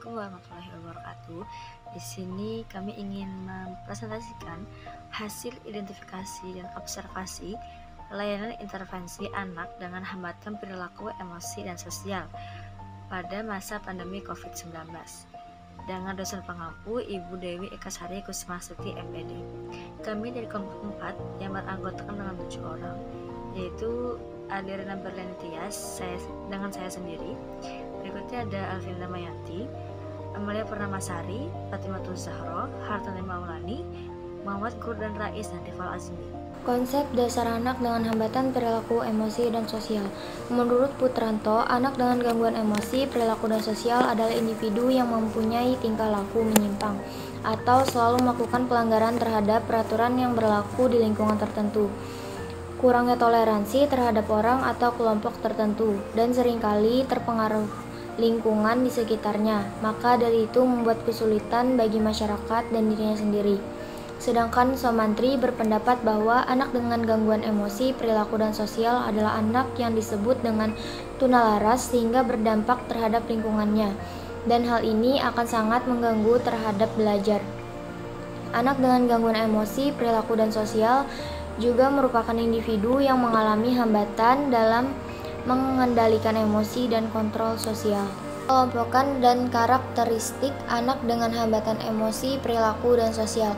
Assalamualaikum warahmatullahi wabarakatuh. Di sini kami ingin mempresentasikan hasil identifikasi dan observasi layanan intervensi anak dengan hambatan perilaku, emosi, dan sosial pada masa pandemi COVID-19 dengan dosen pengampu Ibu Dewi Ekasari Kusmasuti MPD. Kami dari kelompok 4 yang beranggotakan dengan 7 orang, yaitu Adirina Berlentias, dengan saya sendiri. Berikutnya ada Alvinda Mayanti, Amalia Purnamasari, Fatimah Zahro, Hartani Maulani, Muhammad Gurdan Rais, dan Rival Azmi. Konsep dasar anak dengan hambatan perilaku, emosi, dan sosial. Menurut Putranto, anak dengan gangguan emosi, perilaku, dan sosial adalah individu yang mempunyai tingkah laku menyimpang atau selalu melakukan pelanggaran terhadap peraturan yang berlaku di lingkungan tertentu. Kurangnya toleransi terhadap orang atau kelompok tertentu dan seringkali terpengaruh lingkungan di sekitarnya, maka dari itu membuat kesulitan bagi masyarakat dan dirinya sendiri. Sedangkan Somantri berpendapat bahwa anak dengan gangguan emosi, perilaku, dan sosial adalah anak yang disebut dengan tunalaras sehingga berdampak terhadap lingkungannya, dan hal ini akan sangat mengganggu terhadap belajar. Anak dengan gangguan emosi, perilaku, dan sosial juga merupakan individu yang mengalami hambatan dalam mengendalikan emosi dan kontrol sosial. Kelompokan dan karakteristik anak dengan hambatan emosi, perilaku, dan sosial.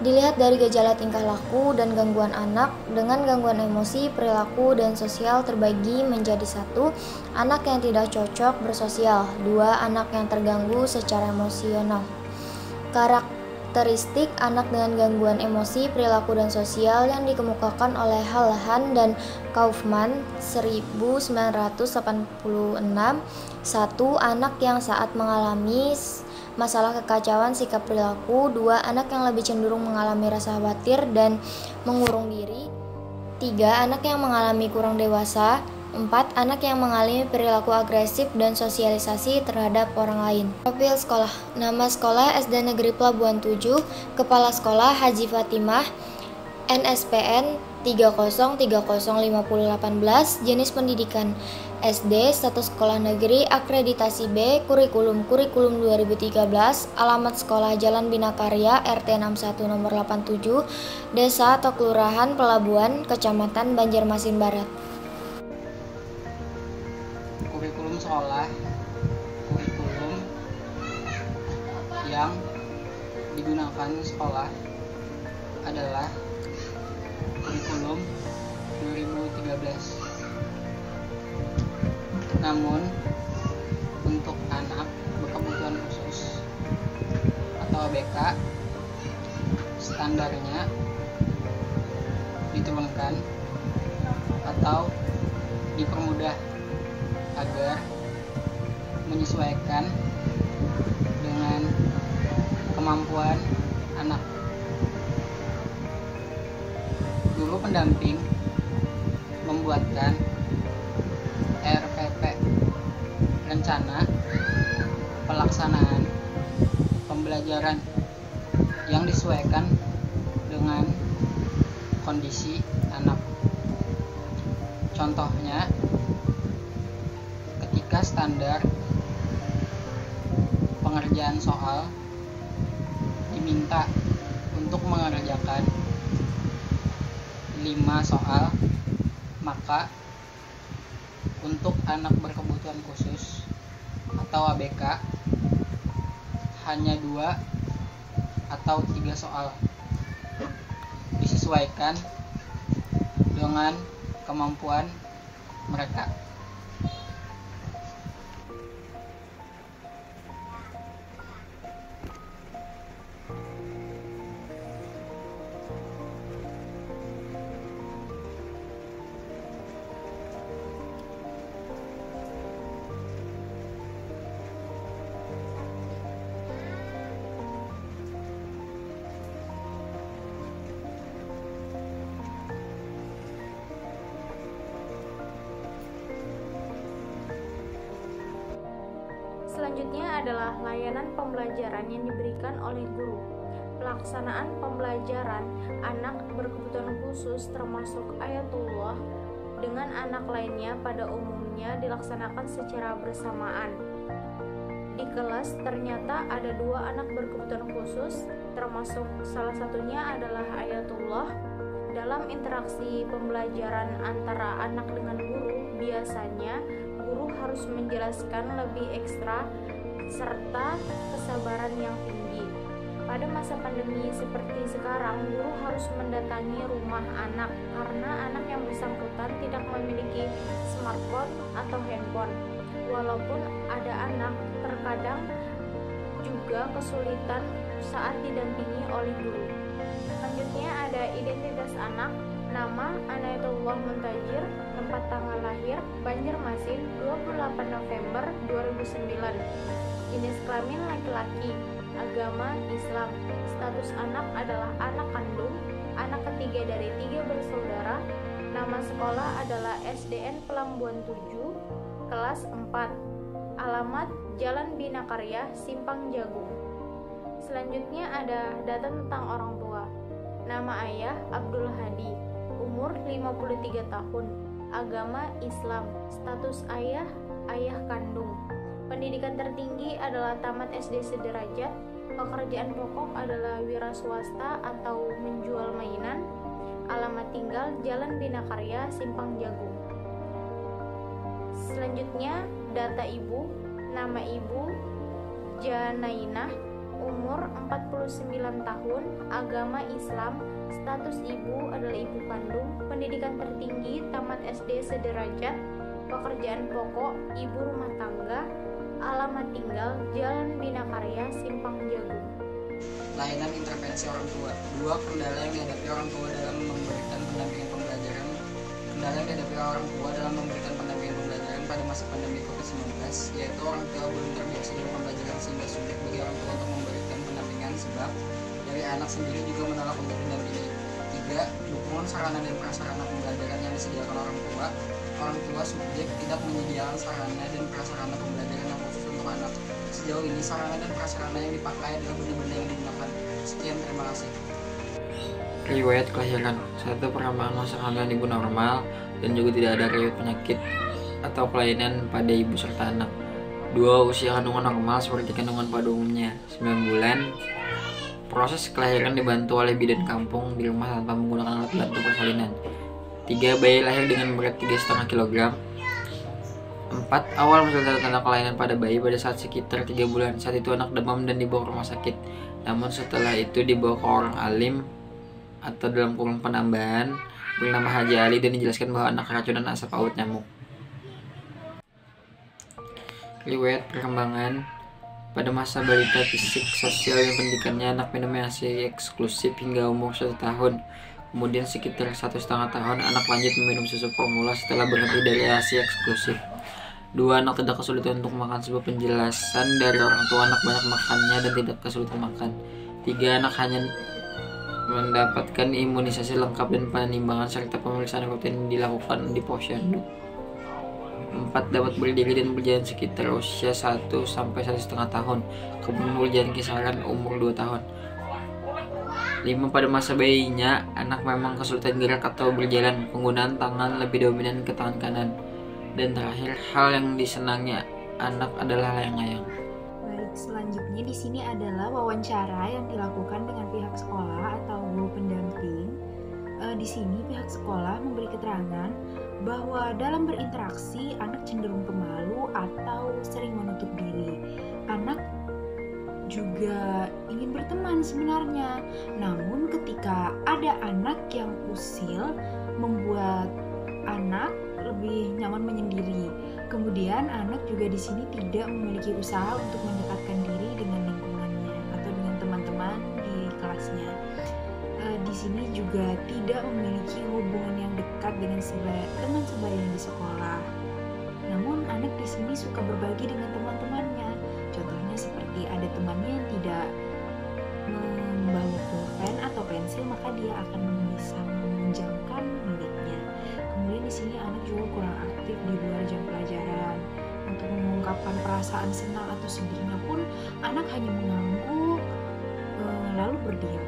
Dilihat dari gejala tingkah laku dan gangguan anak dengan gangguan emosi, perilaku, dan sosial terbagi menjadi 1. Anak yang tidak cocok bersosial. 2. Anak yang terganggu secara emosional. Karakteristik anak dengan gangguan emosi, perilaku, dan sosial yang dikemukakan oleh Hallahan dan Kaufman 1986. 1. Anak yang saat mengalami masalah kekacauan sikap perilaku. 2. Anak yang lebih cenderung mengalami rasa khawatir dan mengurung diri. 3. Anak yang mengalami kurang dewasa. 4. Anak yang mengalami perilaku agresif dan sosialisasi terhadap orang lain. Profil sekolah. Nama sekolah SD Negeri Pelabuhan 7, Kepala Sekolah Haji Fatimah, NSPN 30305018, jenis pendidikan SD, status sekolah negeri, akreditasi B, kurikulum 2013, alamat sekolah Jalan Binakarya, RT 61 nomor 87, Desa atau Kelurahan Pelabuhan, Kecamatan Banjarmasin Barat. Kurikulum sekolah, kurikulum yang digunakan sekolah adalah kurikulum 2013. Namun untuk anak berkebutuhan khusus atau ABK, standarnya diturunkan atau dipermudah agar menyesuaikan dengan kemampuan anak. Guru pendamping membuatkan RPP, rencana pelaksanaan pembelajaran yang disesuaikan dengan kondisi anak. Contohnya, ketika standar pengerjaan soal diminta untuk mengerjakan 5 soal, maka untuk anak berkebutuhan khusus atau ABK hanya 2 atau 3 soal, disesuaikan dengan kemampuan mereka. Selanjutnya adalah layanan pembelajaran yang diberikan oleh guru. Pelaksanaan pembelajaran anak berkebutuhan khusus termasuk ayatullah dengan anak lainnya pada umumnya dilaksanakan secara bersamaan. Di kelas ternyata ada 2 anak berkebutuhan khusus, termasuk salah satunya adalah Ayatullah. Dalam interaksi pembelajaran antara anak dengan guru, biasanya guru harus menjelaskan lebih ekstra serta kesabaran yang tinggi. Pada masa pandemi seperti sekarang, guru harus mendatangi rumah anak karena anak yang bersangkutan tidak memiliki smartphone atau handphone. Walaupun ada anak, terkadang juga kesulitan saat didampingi oleh guru. Selanjutnya ada identitas anak. Nama Anayatullah Muntajir, tempat tanggal lahir Banjarmasin 28 November 2009. Jenis kelamin laki-laki, agama Islam. Status anak adalah anak kandung, anak ketiga dari 3 bersaudara. Nama sekolah adalah SDN Pelambuan 7, kelas 4. Alamat Jalan Bina Karya, Simpang Jagung. Selanjutnya ada data tentang orang tua. Nama ayah Abdul Hadi, umur 53 tahun, agama Islam. Status ayah kandung. Pendidikan tertinggi adalah tamat SD sederajat. Pekerjaan pokok adalah wira swasta atau menjual mainan. Alamat tinggal Jalan Bina Karya, Simpang Jagung. Selanjutnya data ibu. Nama ibu Janainah, umur 49 tahun, agama Islam. Status ibu adalah ibu kandung. Pendidikan tertinggi tamat SD sederajat. Pekerjaan pokok ibu rumah tangga. Alamat tinggal Jalan Bina Karya, Simpang Jagung. Layanan intervensi orang tua. 2 kendala yang dihadapi orang tua dalam memberikan pendampingan pembelajaran. Kendala yang dihadapi orang tua dalam memberikan pendampingan pembelajaran pada masa pandemi COVID-19, yaitu orang tua belum terbiasa dengan pembelajaran sehingga sulit bagi orang tua untuk memberikan pendampingan sebab dari anak sendiri juga menolak untuk mendampingi. 3. Dukungan sarana dan prasarana pembelajaran yang disediakan orang tua. Orang tua subjek tidak menyediakan sarana dan prasarana pembelajaran yang khusus untuk anak. Sejauh ini sarana dan prasarana yang dipakai adalah benda-benda yang digunakan. Sekian, terima kasih. Riwayat kelahiran. 1. Perkembangan masa kehamilan ibu normal dan juga tidak ada riwayat penyakit atau kelainan pada ibu serta anak. 2. Usia kandungan normal seperti kandungan pada umumnya, 9 bulan. Proses kelahiran dibantu oleh bidan kampung di rumah tanpa menggunakan alat bantu persalinan. 3. Bayi lahir dengan berat 3,5 kg. 4. Awal muncul tanda-tanda kelainan pada bayi pada saat sekitar 3 bulan. Saat itu anak demam dan dibawa ke rumah sakit. Namun setelah itu dibawa ke orang alim atau dalam kurung penambahan bernama Haji Ali dan dijelaskan bahwa anak keracunan asap paut nyamuk. Riwayat perkembangan. Pada masa balita, fisik, sosial, dan pendidikannya anak minum ASI eksklusif hingga umur 1 tahun. Kemudian sekitar 1,5 tahun anak lanjut meminum susu formula setelah berhenti dari ASI eksklusif. 2. Anak tidak kesulitan untuk makan sebab penjelasan dari orang tua anak banyak makannya dan tidak kesulitan makan. 3. Anak hanya mendapatkan imunisasi lengkap dan penimbangan serta pemeriksaan rutin dilakukan di posyandu. 4. Dapat berdiri dan berjalan sekitar usia 1 sampai 1,5 tahun, kemudian berjalan kisaran umur 2 tahun. 5. Pada masa bayinya, anak memang kesulitan gerak atau berjalan, penggunaan tangan lebih dominan ke tangan kanan. Dan terakhir, hal yang disenangi anak adalah layang-layang. Baik, selanjutnya di sini adalah wawancara yang dilakukan dengan pihak sekolah atau guru pendamping. Di sini pihak sekolah memberi keterangan bahwa dalam berinteraksi anak cenderung pemalu atau sering menutup diri. Anak juga ingin berteman sebenarnya, namun ketika ada anak yang usil membuat anak lebih nyaman menyendiri. Kemudian anak juga di sini tidak memiliki usaha untuk mendekatkan diri dengan lingkungannya atau dengan teman-teman di kelasnya. Di sini juga tidak memiliki hubungan yang dekat dengan teman sebaya di sekolah. Namun anak di sini suka berbagi dengan teman-temannya. Contohnya seperti ada temannya yang tidak membawa pulpen atau pensil, maka dia akan bisa meminjamkan miliknya. Kemudian di sini anak juga kurang aktif di luar jam pelajaran. Untuk mengungkapkan perasaan senang atau sedihnya pun anak hanya mengangguk lalu berdiam.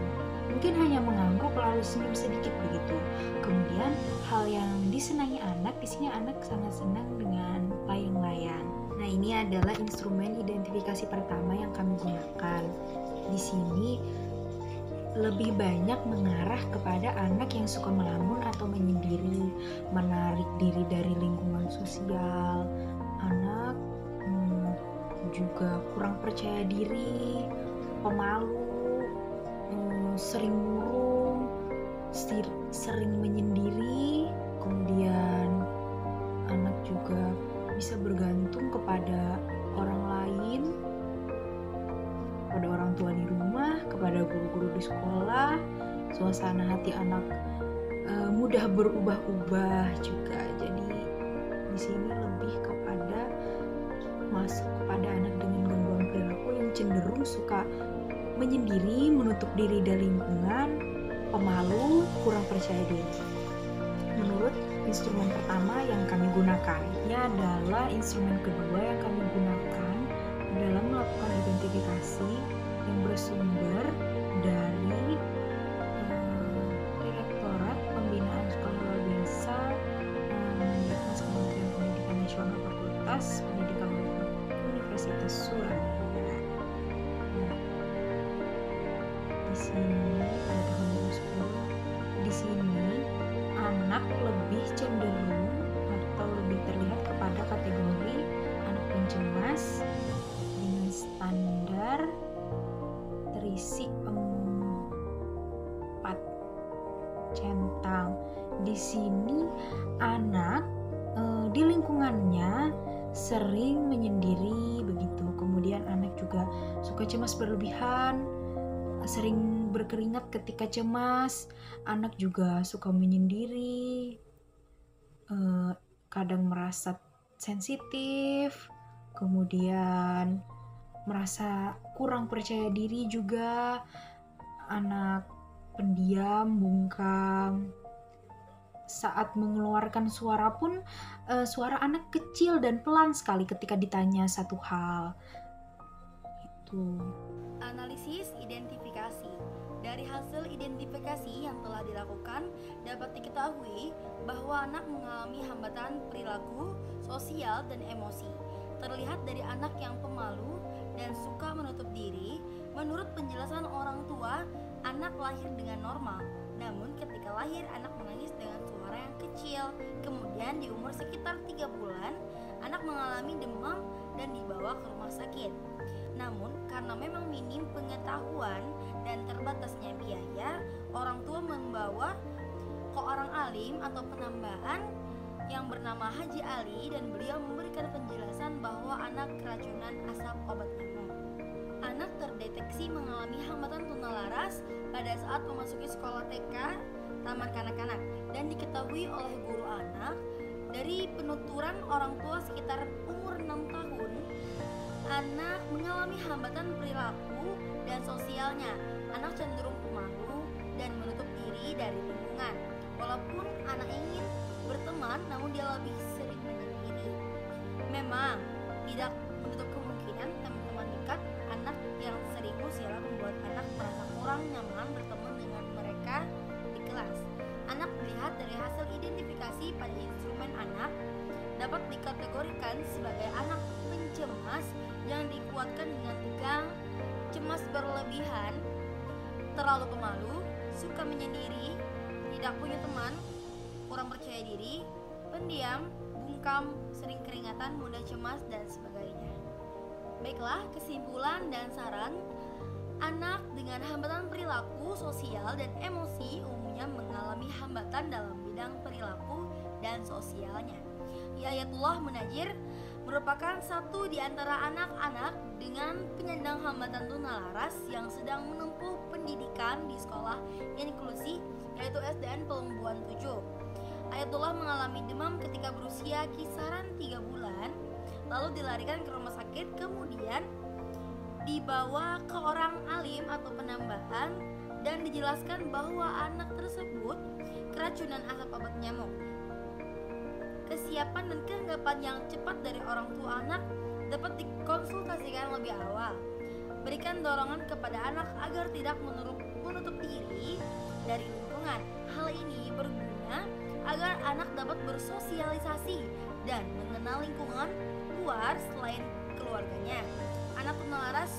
Mungkin hanya mengangguk lalu senyum sedikit begitu. Kemudian hal yang disenangi anak, di sini anak sangat senang dengan layang-layang. Nah, ini adalah instrumen identifikasi pertama yang kami gunakan. Di sini lebih banyak mengarah kepada anak yang suka melamun atau menyendiri, menarik diri dari lingkungan sosial. Anak juga kurang percaya diri, pemalu, sering murung, sering menyendiri. Kemudian anak juga bisa bergantung kepada orang lain, kepada orang tua di rumah, kepada guru-guru di sekolah. Suasana hati anak mudah berubah-ubah juga. Jadi di sini lebih kepada masuk kepada anak dengan gangguan perilaku yang cenderung suka menyendiri, menutup diri dari lingkungan, pemalu, kurang percaya diri. Menurut instrumen pertama yang kami gunakan, ini adalah instrumen kedua yang kami gunakan dalam melakukan identifikasi yang bersumber dari Direktorat Pembinaan Sekolah Luar Biasa Mendiknas Kementerian Pendidikan Nasional Fakultas Pendidikan Universitas Surabaya. Di sini pada tahun 2010, di sini anak lebih cenderung atau lebih terlihat kepada kategori anak pencemas dengan standar terisi 4 centang. Di sini anak di lingkungannya sering menyendiri begitu. Kemudian anak juga suka cemas berlebihan, sering berkeringat ketika cemas. Anak juga suka menyendiri, kadang merasa sensitif, kemudian merasa kurang percaya diri juga. Anak pendiam, bungkam. Saat mengeluarkan suara pun suara anak kecil dan pelan sekali ketika ditanya satu hal. Itu. Analisis identifikasi. Dari hasil identifikasi yang telah dilakukan, dapat diketahui bahwa anak mengalami hambatan perilaku, sosial, dan emosi. Terlihat dari anak yang pemalu dan suka menutup diri. Menurut penjelasan orang tua, anak lahir dengan normal. Namun ketika lahir, anak menangis dengan suara yang kecil. Kemudian di umur sekitar 3 bulan, anak mengalami demam dan dibawa ke rumah sakit. Namun karena memang minim pengetahuan dan terbatasnya biaya, orang tua membawa ke orang alim atau penambaan yang bernama Haji Ali, dan beliau memberikan penjelasan bahwa anak keracunan asap obat nyamuk. Anak terdeteksi mengalami hambatan tunalaras pada saat memasuki sekolah TK, taman kanak-kanak, dan diketahui oleh guru anak dari penuturan orang tua sekitar umur 6 tahun. Anak mengalami hambatan perilaku dan sosialnya. Anak cenderung pemalu dan menutup diri dari lingkungan. Walaupun anak ingin berteman, namun dia lebih sering menyendiri. Memang tidak menutup kemungkinan teman-teman dekat anak yang sering usia membuat anak merasa kurang nyaman bertemu dengan mereka di kelas. Anak dilihat dari hasil identifikasi pada instrumen anak dapat dikategorikan sebagai anak pencemas yang dikuatkan dengan tegang, cemas berlebihan, terlalu pemalu, suka menyendiri, tidak punya teman, kurang percaya diri, pendiam, bungkam, sering keringatan, mudah cemas, dan sebagainya. Baiklah, kesimpulan dan saran. Anak dengan hambatan perilaku, sosial, dan emosi umumnya mengalami hambatan dalam bidang perilaku dan sosialnya. Hidayatullah Munajir merupakan satu di antara anak-anak dengan penyandang hambatan tunalaras yang sedang menempuh pendidikan di sekolah inklusi, yaitu SDN Pelumbuan 7. Ayatullah mengalami demam ketika berusia kisaran 3 bulan, lalu dilarikan ke rumah sakit, kemudian dibawa ke orang alim atau penambahan, dan dijelaskan bahwa anak tersebut keracunan asap obat nyamuk. Kesiapan dan kegagapan yang cepat dari orang tua anak dapat dikonsultasikan lebih awal. Berikan dorongan kepada anak agar tidak menutup diri dari lingkungan. Hal ini berguna agar anak dapat bersosialisasi dan mengenal lingkungan, luar selain keluarganya. Anak tunalaras